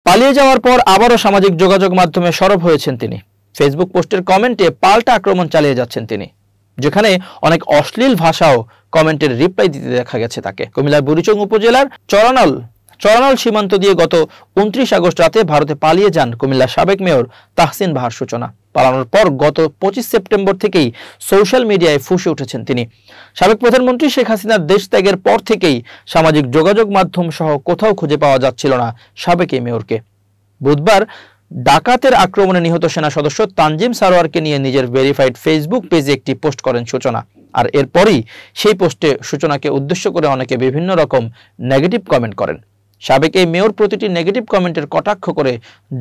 পালিয়ে যাওয়ার পর আবারও সামাজিক যোগাযোগ মাধ্যমে সরব হয়েছেন তিনি। ফেসবুক পোস্টের কমেন্টে পাল্টা আক্রমণ চালিয়ে যাচ্ছেন তিনি, যেখানে অনেক অশ্লীল ভাষাও কমেন্টের রিপ্লাই দিতে দেখা গেছে তাকে। কুমিল্লার বুড়িচং উপজেলার চরানল সীমান্ত দিয়ে গত 29 আগস্ট রাতে ভারতে পালিয়ে যান কুমিল্লার সাবেক মেয়র তাহসিন বাহার সূচনা। পালানোর পর গত 25 সেপ্টেম্বর থেকেই সোশ্যাল মিডিয়ায় ফুঁসে উঠেছেন তিনি। সাবেক প্রধানমন্ত্রী শেখ হাসিনার দেশ ত্যাগের পর থেকেই সামাজিক যোগাযোগ মাধ্যম সহ কোথাও খুঁজে পাওয়া যাচ্ছিল না সাবেক এই মেয়রকে। বুধবার ডাকাতের আক্রমণে নিহত সেনা সদস্য তানজিম সারোয়ারকে নিয়ে নিজের ভেরিফাইড ফেসবুক পেজে একটি পোস্ট করেন সূচনা। আর এরপরই সেই পোস্টে সূচনাকে উদ্দেশ্য করে অনেকে বিভিন্ন রকম নেগেটিভ কমেন্ট করেন। সাবেক এই মেয়র প্রতিটি নেগেটিভ কমেন্টের কটাক্ষ করে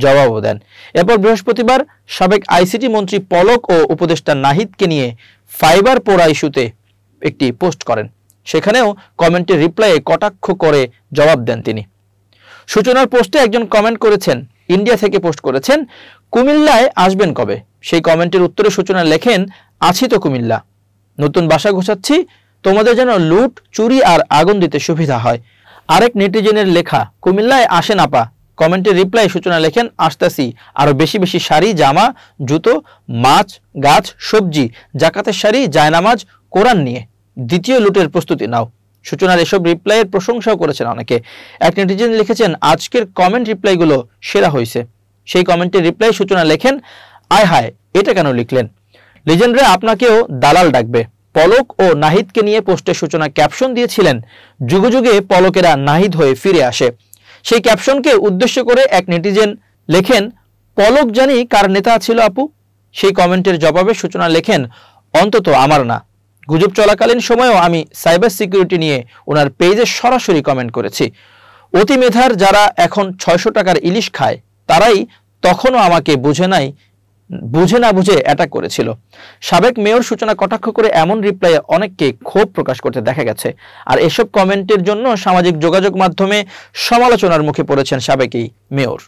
জবাবও দেন। এরপর বৃহস্পতিবার সাবেক আইসিটি মন্ত্রী পলক ও উপদেষ্টা নাহিদকে নিয়ে ফাইবার পোড়া ইস্যুতে একটি পোস্ট করেন। সেখানেও কমেন্টের রিপ্লাইয়ে কটাক্ষ করে জবাব দেন তিনি। সূচনার পোস্টে একজন কমেন্ট করেছেন, ইন্ডিয়া থেকে পোস্ট করেছেন, কুমিল্লায় আসবেন কবে? সেই কমেন্টের উত্তরে সূচনা লেখেন, আছি তো কুমিল্লা, নতুন বাসা গোছাচ্ছি, তোমাদের যেন লুট, চুরি আর আগুন দিতে সুবিধা হয়। আরেক নেটিজেনের লেখা, কুমিল্লায় আসেন আপা। কমেন্টের রিপ্লাই সূচনা লেখেন, আসতাছি, আরো বেশি বেশি শাড়ি, জামা, জুতো, মাছ, গাছ, সবজি, জাকাতের শাড়ি, জায়নামাজ, কোরআন নিয়ে দ্বিতীয় লুটের প্রস্তুতি নাও। সূচনার এসব রিপ্লাইয়ের প্রশংসাও করেছেন অনেকে। এক নেটিজেন লিখেছেন, আজকের কমেন্ট রিপ্লাইগুলো সেরা হয়েছে। সেই কমেন্টের রিপ্লাই সূচনা লেখেন, আয় হায়, এটা কেন লিখলেন? লিজেন্ডরা আপনাকেও দালাল ডাকবে। পলক ও নাহিদকে নিয়ে পোস্টে সূচনা ক্যাপশন দিয়েছিলেন, যুগে যুগে পলকেরা নাহিদ হয়ে ফিরে আসে। সেই ক্যাপশনকে উদ্দেশ্য করে এক নেটিজেন লেখেন, পলক জানি কার নেতা ছিল আপু। সেই কমেন্টের জবাবে সূচনা লেখেন, অন্তত আমার না। গুজব চলাকালীন সময়েও আমি সাইবার সিকিউরিটি নিয়ে ওনার পেজে সরাসরি কমেন্ট করেছি। অতি মেধার যারা এখন 600 টাকার ইলিশ খায় তারাই তখনও আমাকে বুঝে না বুঝে অ্যাটাক করেছিল। সাবেক মেয়র সূচনা কটাক্ষ করে এমন রিপ্লাইয়ে অনেককে ক্ষোভ প্রকাশ করতে দেখা গেছে। আর এসব কমেন্টের জন্য সামাজিক যোগাযোগ মাধ্যমে সমালোচনার মুখে পড়েছেন সাবেক এই মেয়র।